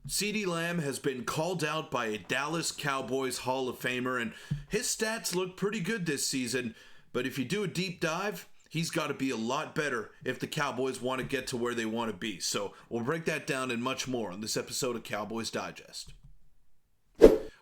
Ceedee Lamb has been called out by a Dallas Cowboys Hall of Famer, and his stats look pretty good this season. But if you do a deep dive, he's got to be a lot better if the Cowboys want to get to where they want to be. So we'll break that down and much more on this episode of Cowboys Digest.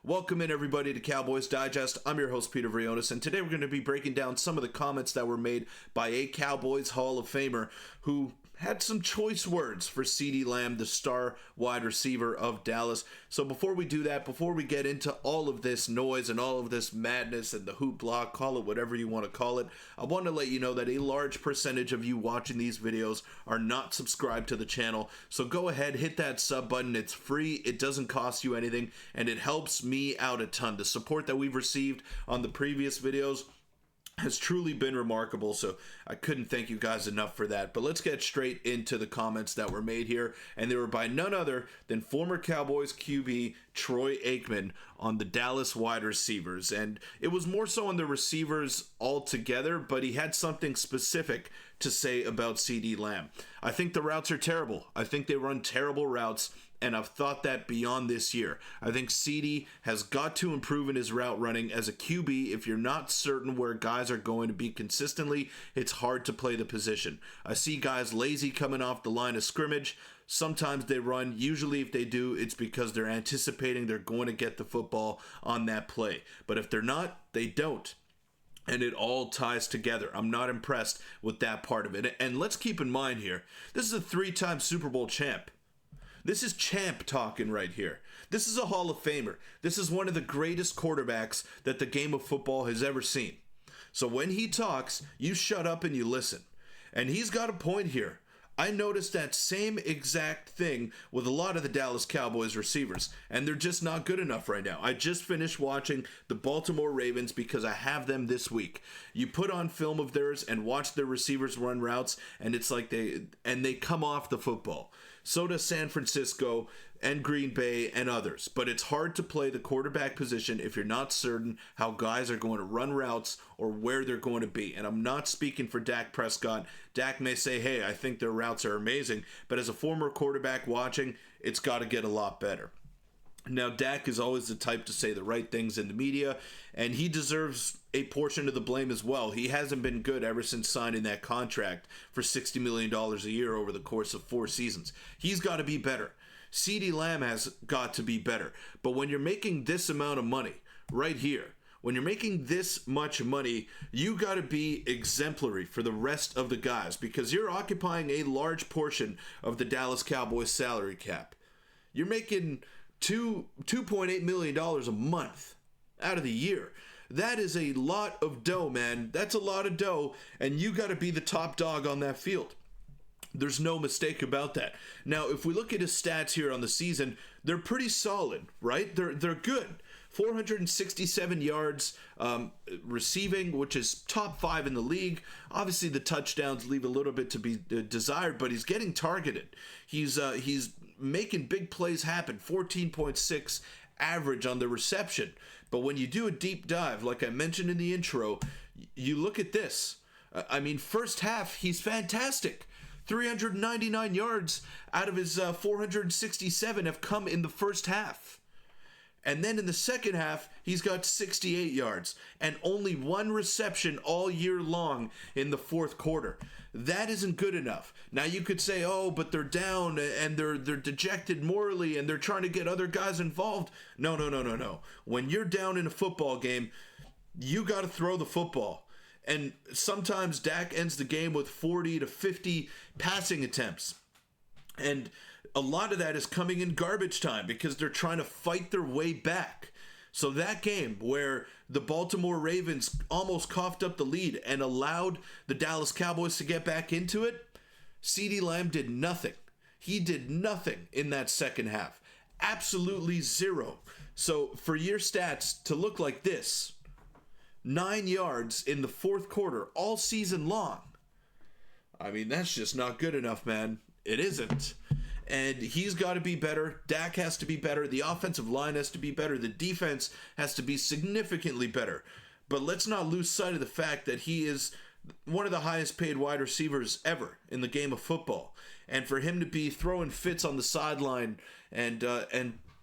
Welcome in, everybody, to Cowboys Digest. I'm your host, Peter Vryonis, and today we're going to be breaking down some of the comments that were made by a Cowboys Hall of Famer who had some choice words for Ceedee Lamb, the star wide receiver of Dallas. So before we do that, before we get into all of this noise and all of this madness and the hoopla, call it whatever you want to call it, I want to let you know that a large percentage of you watching these videos are not subscribed to the channel. So go ahead, hit that sub button. It's free, it doesn't cost you anything, and it helps me out a ton. The support that we've received on the previous videos has truly been remarkable, so I couldn't thank you guys enough for that. But let's get straight into the comments that were made here, and they were by none other than former Cowboys QB Troy Aikman on the Dallas wide receivers. And it was more so on the receivers altogether, but he had something specific to say about Ceedee Lamb. I think the routes are terrible. I think they run terrible routes, and I've thought that beyond this year. I think Ceedee has got to improve in his route running. As a QB, if you're not certain where guys are going to be consistently, it's hard to play the position. I see guys lazy coming off the line of scrimmage. Sometimes they run. Usually if they do, it's because they're anticipating they're going to get the football on that play. But if they're not, they don't. And it all ties together. I'm not impressed with that part of it. And let's keep in mind here, this is a 3-time Super Bowl champ. This is champ talking right here. This is a Hall of Famer. This is one of the greatest quarterbacks that the game of football has ever seen. So when he talks, you shut up and you listen. And he's got a point here. I noticed that same exact thing with a lot of the Dallas Cowboys receivers, and they're just not good enough right now. I just finished watching the Baltimore Ravens because I have them this week. You put on film of theirs and watch their receivers run routes, and it's like they come off the football. So does San Francisco and Green Bay and others. But it's hard to play the quarterback position if you're not certain how guys are going to run routes or where they're going to be. And I'm not speaking for Dak Prescott. Dak may say, hey, I think their routes are amazing. But as a former quarterback watching, it's got to get a lot better. Now, Dak is always the type to say the right things in the media, and he deserves a portion of the blame as well. He hasn't been good ever since signing that contract for $60 million a year over the course of 4 seasons. He's got to be better. Ceedee Lamb has got to be better. But when you're making this amount of money right here, when you're making this much money, you got to be exemplary for the rest of the guys because you're occupying a large portion of the Dallas Cowboys salary cap. You're making $2.8 million a month out of the year. That is a lot of dough, man. That's a lot of dough, and you got to be the top dog on that field. There's no mistake about that. Now, if we look at his stats here on the season, they're pretty solid, right? They're good. 467 yards receiving, which is top 5 in the league. Obviously, the touchdowns leave a little bit to be desired, but he's getting targeted. He's making big plays happen. 14.6 average on the reception. But when you do a deep dive, like I mentioned in the intro, you look at this. First half, he's fantastic. 399 yards out of his 467 have come in the first half. And then in the second half, he's got 68 yards and only 1 reception all year long in the fourth quarter. That isn't good enough. Now you could say, oh, but they're down and they're dejected morally and they're trying to get other guys involved. No. When you're down in a football game, you got to throw the football. And sometimes Dak ends the game with 40 to 50 passing attempts. And a lot of that is coming in garbage time because they're trying to fight their way back. So that game where the Baltimore Ravens almost coughed up the lead and allowed the Dallas Cowboys to get back into it, Ceedee Lamb did nothing. He did nothing in that second half. Absolutely zero. So for your stats to look like this, 9 yards in the fourth quarter all season long, that's just not good enough, man. It isn't. And he's got to be better. Dak has to be better. The offensive line has to be better. The defense has to be significantly better. But let's not lose sight of the fact that he is one of the highest paid wide receivers ever in the game of football. And for him to be throwing fits on the sideline and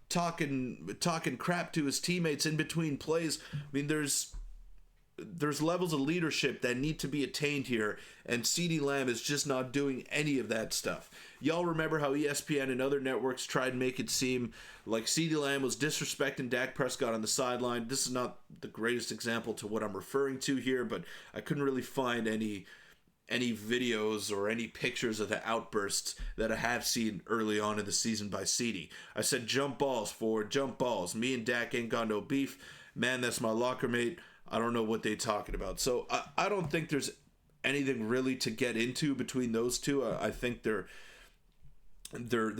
talking crap to his teammates in between plays, I mean, there's levels of leadership that need to be attained here, and Ceedee Lamb is just not doing any of that stuff. Y'all remember how ESPN and other networks tried to make it seem like Ceedee Lamb was disrespecting Dak Prescott on the sideline. This is not the greatest example to what I'm referring to here, but I couldn't really find any videos or any pictures of the outbursts that I have seen early on in the season by Ceedee. I said, jump balls, forward, jump balls. Me and Dak ain't got no beef. Man, that's my locker mate. I don't know what they talking about. So I don't think there's anything really to get into between those two. I think they're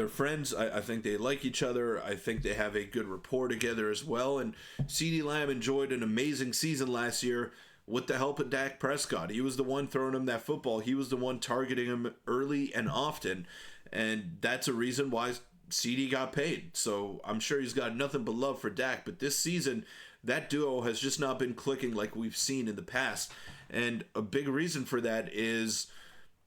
friends. I think they like each other. I think they have a good rapport together as well. And Ceedee Lamb enjoyed an amazing season last year with the help of Dak Prescott. He was the one throwing him that football. He was the one targeting him early and often. And that's a reason why Ceedee got paid. So I'm sure he's got nothing but love for Dak. But this season, that duo has just not been clicking like we've seen in the past. And a big reason for that is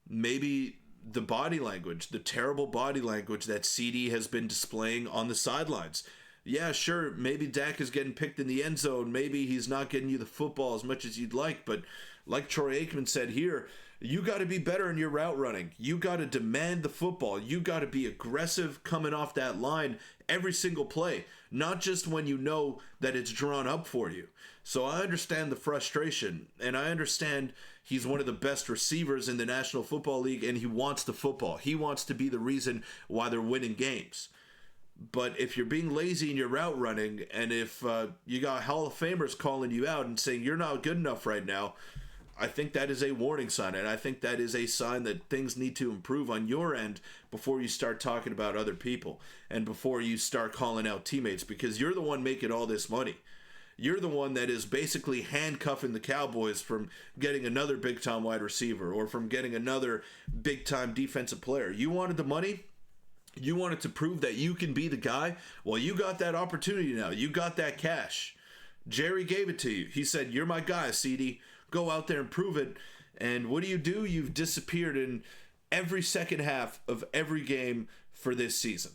maybe the body language, the terrible body language that Ceedee has been displaying on the sidelines. Yeah, sure, maybe Dak is getting picked in the end zone. Maybe he's not getting you the football as much as you'd like. But like Troy Aikman said here, you got to be better in your route running. You got to demand the football. You got to be aggressive coming off that line every single play, not just when you know that it's drawn up for you. So I understand the frustration, and I understand he's one of the best receivers in the National Football League, and he wants the football. He wants to be the reason why they're winning games. But if you're being lazy in your route running, and if you got Hall of Famers calling you out and saying you're not good enough right now, I think that is a warning sign, and I think that is a sign that things need to improve on your end before you start talking about other people and before you start calling out teammates, because you're the one making all this money. You're the one that is basically handcuffing the Cowboys from getting another big-time wide receiver or from getting another big-time defensive player. You wanted the money? You wanted to prove that you can be the guy? Well, you got that opportunity now. You got that cash. Jerry gave it to you. He said, you're my guy, Ceedee. Go out there and prove it. And what do? You've disappeared in every second half of every game for this season.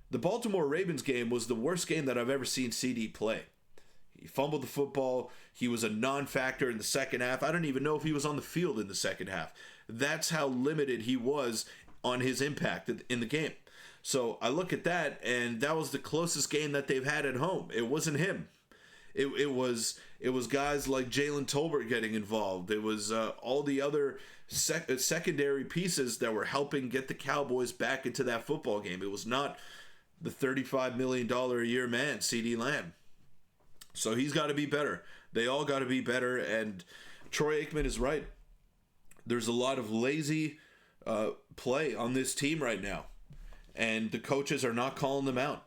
The Baltimore Ravens game was the worst game that I've ever seen Ceedee play. He fumbled the football. He was a non-factor in the second half. I don't even know if he was on the field in the second half. That's how limited he was on his impact in the game. So I look at that, and that was the closest game that they've had at home. It wasn't him. It was guys like Jalen Tolbert getting involved. It was all the other secondary pieces that were helping get the Cowboys back into that football game. It was not the $35 million a year man, Ceedee Lamb. So he's got to be better. They all got to be better, and Troy Aikman is right. There's a lot of lazy play on this team right now, and the coaches are not calling them out.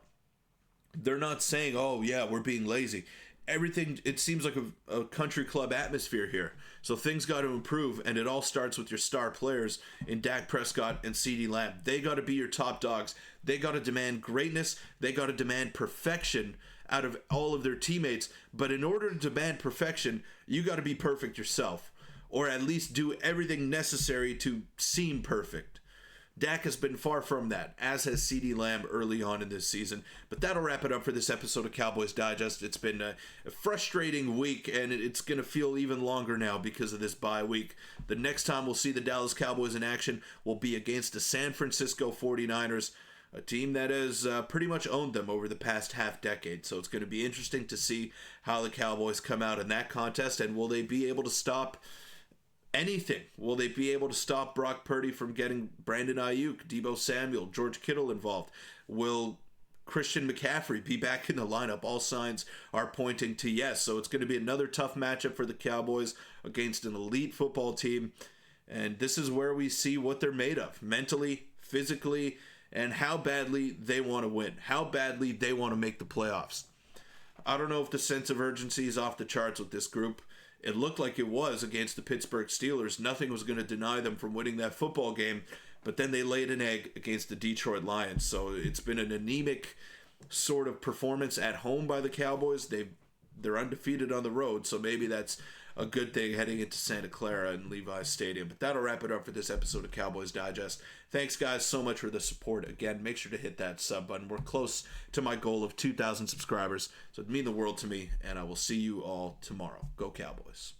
They're not saying, oh, yeah, we're being lazy. Everything, it seems like a country club atmosphere here. So things got to improve, and it all starts with your star players in Dak Prescott and Ceedee Lamb. They got to be your top dogs. They got to demand greatness. They got to demand perfection out of all of their teammates. But in order to demand perfection, you got to be perfect yourself, or at least do everything necessary to seem perfect. Dak has been far from that, as has Ceedee Lamb early on in this season. But that'll wrap it up for this episode of Cowboys Digest. It's been a frustrating week, and it's going to feel even longer now because of this bye week. The next time we'll see the Dallas Cowboys in action will be against the San Francisco 49ers, a team that has pretty much owned them over the past half decade. So it's going to be interesting to see how the Cowboys come out in that contest, and will they be able to stop anything? Will they be able to stop Brock Purdy from getting Brandon Ayuk, Deebo Samuel, George Kittle involved? Will Christian McCaffrey be back in the lineup? All signs are pointing to yes. So it's going to be another tough matchup for the Cowboys against an elite football team. And this is where we see what they're made of, mentally, physically, and how badly they want to win, how badly they want to make the playoffs. I don't know if the sense of urgency is off the charts with this group. It looked like it was against the Pittsburgh Steelers. Nothing was going to deny them from winning that football game, but then they laid an egg against the Detroit Lions. So it's been an anemic sort of performance at home by the Cowboys. They're undefeated on the road, so maybe that's a good thing heading into Santa Clara and Levi's Stadium. But that'll wrap it up for this episode of Cowboys Digest. Thanks, guys, so much for the support. Again, make sure to hit that sub button. We're close to my goal of 2,000 subscribers, so it'd mean the world to me, and I will see you all tomorrow. Go Cowboys.